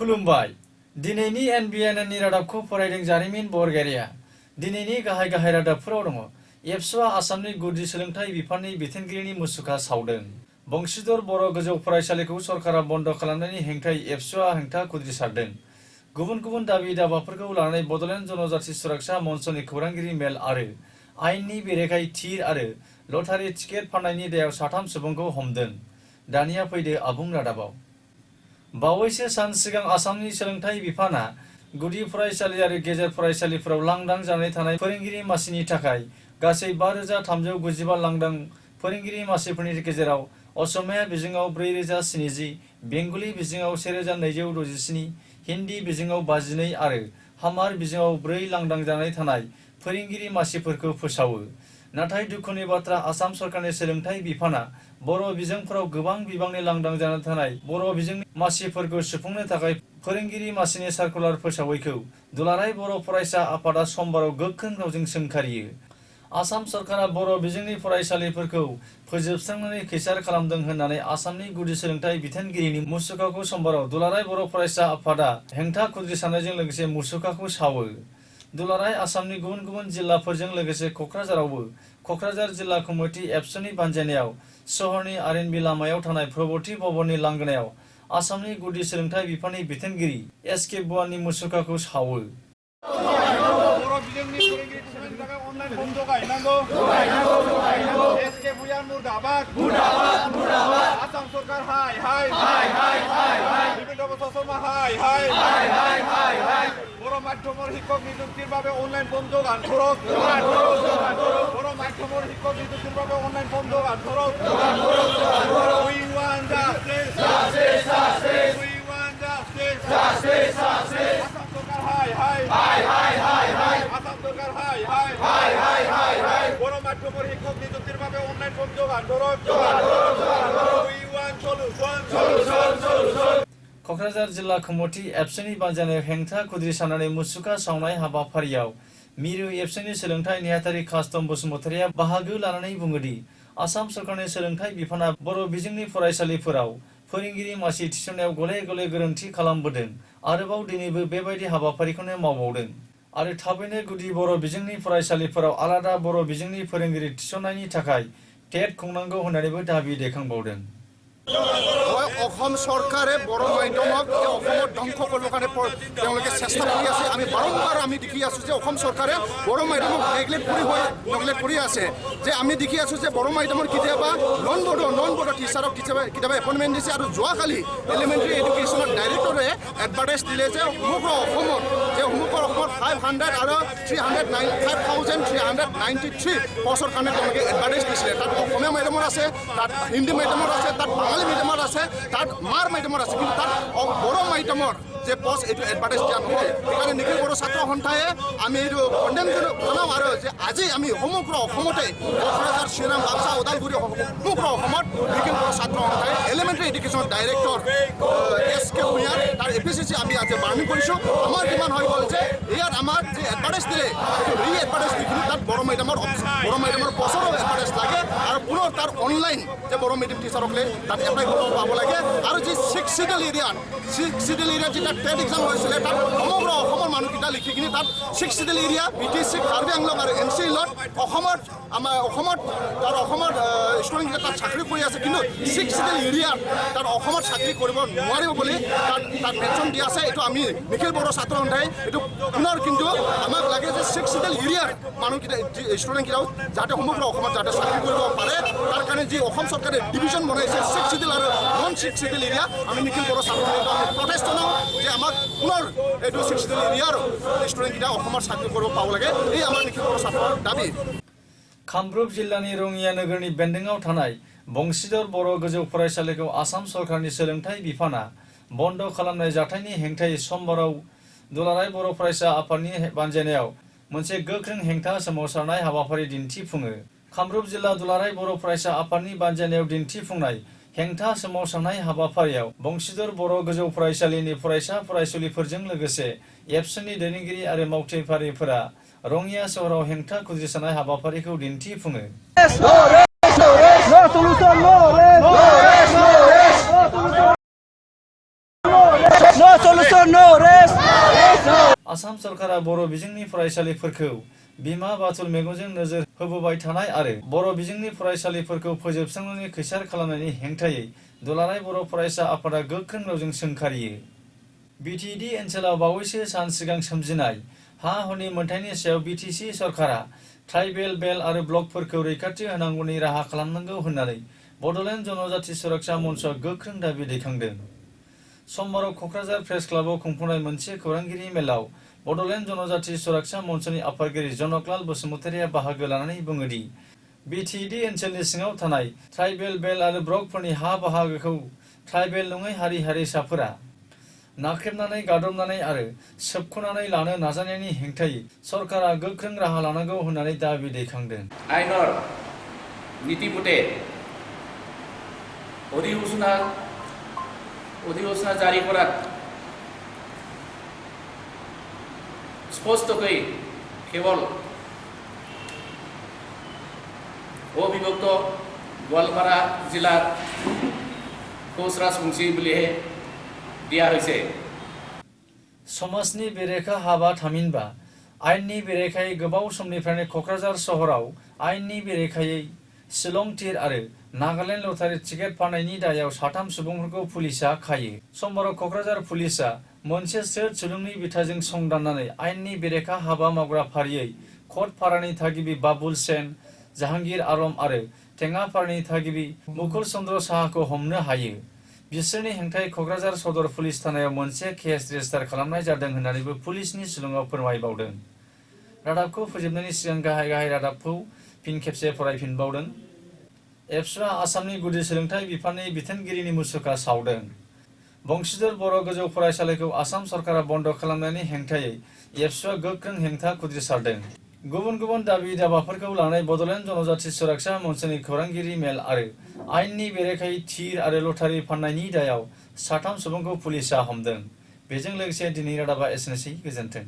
खुलुमबाय दिनैनि एनबिएननि रादाबखौ फरायदों जारिमिन बरगयारिया दिनैनि गाहाय रादाबफोराव दङ एबसुआ आसामनि गुदि सोलोंथाइ बिफाननि बिथोनगिरिनि मुसुखा सावदों बंशीधर बर' गोजौ फरायसालिखौ सरकारा बन्द खालामनायनि हेंथायै एबसुआ हेंथा खुद्रिसारदों गुबुन दाबि दावाफोरखौ लानानै बड'लेण्ड जनजाति सुरक्षा मन्चनि खौरांगिरि मेल आरो आयेननि बेरेखायै थिर आरो लटारि टिकेट फाननायनि दायाव 3 सुबुंखौ हमदों दानिया फैदो आबुं रादाबाव बावैसो सान सिगां आसामनि सोलोंथाइ बिफाना गुदि फरायसालि आरो गेजेर फरायसालिफोराव लांदां जानानै थानाय फोरोंगिरि मासिनि थाखाय गासै 5395 लांदां फोरोंगिरि मासिफोरनि गेजेराव असमिया बिजोङाव 4070 बेंगली बिजोङाव 1267 हिन्दी बिजोङाव 52 आरो हामार बिजोङाव 4 लांदां जानानै थानाय फोरोंगिरि मासिफोरखौ फोसावो नाथाय दुखुनि बाथ्रा आसाम सरकारनि सोलोंथाइ बिफाना बर' बिजोंफोराव गोबां बिबांनि लांदां जानानै थानाय बर' बिजोंनि मासिफोरखौ सुफुंनो थाखाय फोरोंगिरि मासिनि सार्कुलार फोसावैखौ दुलाराय बर' फरायसा आफादा समबाराव गोख्रों रावजों सोंखारियो आसाम सरकारा बर' बिजोंनि फरायसालिफोरखौ फोजोबस्रांनानै खैसार खालामदों होननानै आसामनि गुदि सोलोंथाइ बिथोनगिरिनि मुसुखाखौ समबाराव दुलाराय बर' फरायसा आफादा हेंथा खुद्रिसारनायजों लोगोसे मुसुखाखौ सावो दुलाराय आसामनि गुबुन जिल्लाफोरजों लोगोसे क'क्राझारावबो क'क्राझार जिल्ला कमिटि एबसुनि बानजायनायाव सहरनि आरएनबि लामायाव थानाय प्रगति भवननि लांगोनायाव आसामनि गुदि सोलोंथाइ बिफाननि बिथोनगिरि एसके बुवानि मुसुखाखौ सावो মাধ্যমৰ শিক্ষক নিযুক্তিৰ বাবে অনলাইন বন্ধ আন্তৰক বড় মাধ্যমৰ শিক্ষক নিযুক্তিৰ বাবে অনলাইন বন্ধ আন্তৰক we want justice we want justice Assam সরকার হাই আসাম সরকার হাই বড় মাধ্যমৰ শিক্ষক নিযুক্তিৰ বাবে অনলাইন বন্ধ আন্তৰক we want solution क'क्राझार जिल्ला कमिटि एबसुनि बानजायनायाव हेंथा खुद्रिसारनानै मुसुखा सावनाय हाबाफारियाव मिरु एबसुनि सोलोंथाइ नेहाथारि कास्टम बसुमतारिया बाहागो लानानै बुङोदि आसाम सरकारनि सोलोंथाइ बिफाना बर' बिजोंनि फरायसालिफोराव फोरोंगिरि मासि थिसननायाव गले गोरोन्थि खालामबोदों आरोबाव दिनैबो बेबायदि हाबाफारिखौनो मावबावदों आरो थाबैनो गुदि बर' बिजोंनि फरायसालिफोराव आलादा बर' बिजोंनि फोरोंगिरि थिसननायनि थाखाय टेट खुंनांगौ होननानैबो दाबि दैखांबावदों অসম চৰকাৰে বড়ো মাধ্যমক অসমত ধ্বংস কৰিবৰ কাৰণে তেওঁলোকে চেষ্টা কৰি আছে আমি বাৰম্বাৰ আমি দেখি আছোঁ যে অসম চৰকাৰে বড়ো মাধ্যমক নেগলেক্ট কৰি আছে যে আমি দেখি আছোঁ যে বড়ো মাধ্যমৰ কেতিয়াবা নন বড়ো টিচাৰক কেতিয়াবা এপইণ্টমেণ্ট দিছে আৰু যোৱাকালি এলিমেণ্টাৰী এডুকেশ্যনৰ ডাইৰেক্টৰে এডভাৰটাইজ দিলে যে সমগ্ৰ অসমত 500 আৰু 5393 পষ্টৰ কাৰণে তেওঁলোকে এডভাৰটাইজ দিছিলে তাত অসমীয়া মাধ্যমৰ আছে তাত হিন্দী মাধ্যমৰ আছে তাত বাঙালী মাধ্যমৰ আছে তাত মাৰ মাধ্যমৰ আছে কিন্তু তাত বড়ো মাধ্যমৰ যে পোষ্ট এইটো এডভাৰটাইজ দিয়া নহ'ল সেইকাৰণে নিখিল বড়ো ছাত্ৰ সন্থাই আমি এইটো কণ্ডেম জনাওঁ আৰু যে আজি আমি সমগ্ৰ অসমতে ক'ক্ৰাঝাৰ চিৰাং বাক্সা ওদালগুৰি সমগ্ৰ অসমত নিখিল বড়ো ছাত্ৰ সন্থাই এলিমেণ্টাৰী এডুকেশ্যনৰ ডাইৰেক্টৰ এছকে ভূঞা তাৰ এপিচিচি আমি আজি বাৰ্ণিং কৰিছোঁ আমাৰ কিমান হৈ গ'ল যে ইয়াত আমাৰ যে এডভাৰটাইজ দিলে ৰি এডভাৰটাইজ দিছিলোঁ তাত বড়ো মাধ্যমৰ পোষ্টৰো এডভাৰটাইজ লাগে আৰু পুনৰ তাৰ অনলাইন যে বড়ো মিডিয়াম টিচাৰকলে তাত এপ্লাই কৰিব পাব লাগে আৰু যি 6 চিডেল এৰিয়াত যেতিয়া টেট এক্সাম হৈছিলে তাত সমগ্ৰ অসমৰ মানুহকেইটা লিখি কিনি তাত 6 চিডেল এৰিয়া বিটিচি কাৰ্বি আংলং আৰু এনচি লত অসমত ষ্টুডেণ্টকেইটা তাত চাকৰি কৰি আছে কিন্তু 6 চিডেল এৰিয়াত তাত অসমত চাকৰি কৰিব নোৱাৰিব বুলি তাত মেনশ্যন দিয়া আছে এইটো আমি নিখিল বড়ো ছাত্ৰ সন্থাই এইটো পুনৰ কিন্তু আমাক লাগে যে 6 চিডেল এৰিয়াৰ মানুহকেইটা ষ্টুডেণ্টকেইটাও যাতে সমগ্ৰ অসমত যাতে চাকৰি কৰিব পাৰে তাৰ কাৰণে যি অসম চৰকাৰে ডিভিজন বনাইছে 6 চিডেল আৰু নন 6 চিডেল এৰিয়া আমি নিখিল বড়ো ছাত্ৰ সন্থাই আমি প্ৰটেষ্ট জনাওঁ যে আমাক পুনৰ এইটো 6 চিডেল এৰিয়াৰ ষ্টুডেণ্টকেইটা অসমত চাকৰি কৰিব পাব লাগে এই আমাৰ নিখিল বড়ো ছাত্ৰৰ দাবী कामरुप जिल्लानि रङिया नोगोरनि बेन्दोङाव थानाय बंशीधर बर' गोजौ फरायसालिखौ आसाम सरकारनि सोलोंथाइ बिफाना बन्द खालामनाय जाथायनि हेंथायै समबाराव दुलाराय बर' फरायसा आफादनि बानजायनायाव मोनसे गोख्रों हेंथा सोमावसारनाय हाबाफारि दिन्थिफुङो कामरुप जिल्ला दुलाराय बर' फरायसा आफादनि बानजायनायाव दिन्थिफुंनाय हेंथा सोमावसारनाय हाबाफारियाव बंशीधर बर' गोजौ फरायसालिनि फरायसा फरायसुलिफोरजों लोगोसे एबसुनि दैदेनगिरि आरो मावथिफारिफोरा रङिया सहराव हेंथा खुद्रिसारनाय हाबाफारिखौ दिन्थिफुङो No solution. आसाम सरकारा बर' बिजोंनि फरायसालिफोरखौ बिमा बाथुल मेगनजों नोजोर होबोबाय थानाय आरो बर' बिजोंनि फरायसालिफोरखौ फोजोबस्रांनानै खैसार खालामनायनि हेंथायै दुलाराय बर' फरायसा आफादा गोख्रों रावजों सोंखारियो। बिटिएडि ओनसोलाव बावैसो सान सिगां सोमजिनाय हा हुनि मोनथायनि सायाव बिटिसि सरकारा ट्राइबेल बेल आरो ब्लकफोरखौ रैखाथि होनांगौनि राहा खालामनांगौ होननानै बड'लेण्ड जनजाति सुरक्षा मन्चआ गोख्रों दाबि दैखांदों। समबाराव क'क्राझार प्रेस क्लाबाव खुंफुंनाय मोनसे खौरांगिरि मेलाव बड'लेण्ड जनजाति सुरक्षा मन्चनि आफादगिरि जनकलाल बसुमतारिया बाहागो लानानै बुङोदि बिटिएडि ओनसोलनि सिङाव थानाय ट्राइबेल बेल आरो ब्लकफोरनि हा बाहागोखौ ट्राइबेल नङै हारि हारिसाफोरा नाख्रेबनानै गादबनानै आरो सोबख'नानै लानो नाजानायनि हेंथायै सरकारा गोख्रों राहा लानांगौ होननानै दाबि दैखांदों। आइনৰ নীতিমতে অধিসূচনা জাৰি কৰাত স্পষ্টকৈ কেৱল অবিভক্ত গোৱালপাৰা জিলাৰ কোচ राजबंशी बुलिহে দিয়া হৈছে। समाजनि बेरेखा हाबा थामहिनबा आयेननि बेरेखायै गोबाव समनिफ्रायनो क'क्राझार सहराव आयेननि बेरेखायै शिलं तिर आरो नागालेण्ड लटारि टिकेट फाननायनि दायाव 3 सुबुंफोरखौ पुलिसआ खायो। समबाराव क'क्राझार पुलिसआ मोनसे स्रोद सुलुंनि बिथाजों संदाननानै आयेननि बेरेखा हाबा मावग्रा फारियै कटपारानि थागिबि बाबुल सेन, जाहांगीर आलम आरो टेङापारानि थागिबि मुकुल चन्द्र साहाखौ हमनो हायो। बिसोरनि हेंथायै क'क्राझार सदर पुलिस थानायाव मोनसे केस रेजिस्टार खालामनाय जादों होननानैबो पुलिसनि सुलुङाव फोरमायबावदों। रादाबखौ फोजोबनायनि सिगां गाहाय रादाबखौ फिन खेबसे फरायफिनबावदों। एबसुआ आसामनि गुदि सोलोंथाइ बिफाननि बिथोनगिरिनि मुसुखा सावदों। बंशीधर बर' गोजौ फरायसालिखौ आसाम सरकारा बन्द खालामनायनि हेंथायै एबसुआ गोख्रों हेंथा खुद्रिसारदों। गुबुन गुबुन दाबि दावाफोरखौ लानानै बड'लेण्ड जनजाति सुरक्षा मन्चनि खौरांगिरि मेल आरो आयेननि बेरेखायै थिर आरो लटारि फाननायनि दायाव 3 सुबुंखौ पुलिसआ हमदों। बेजों लोगोसे दिनै रादाबा एसेनोसै। गोजोन्थों।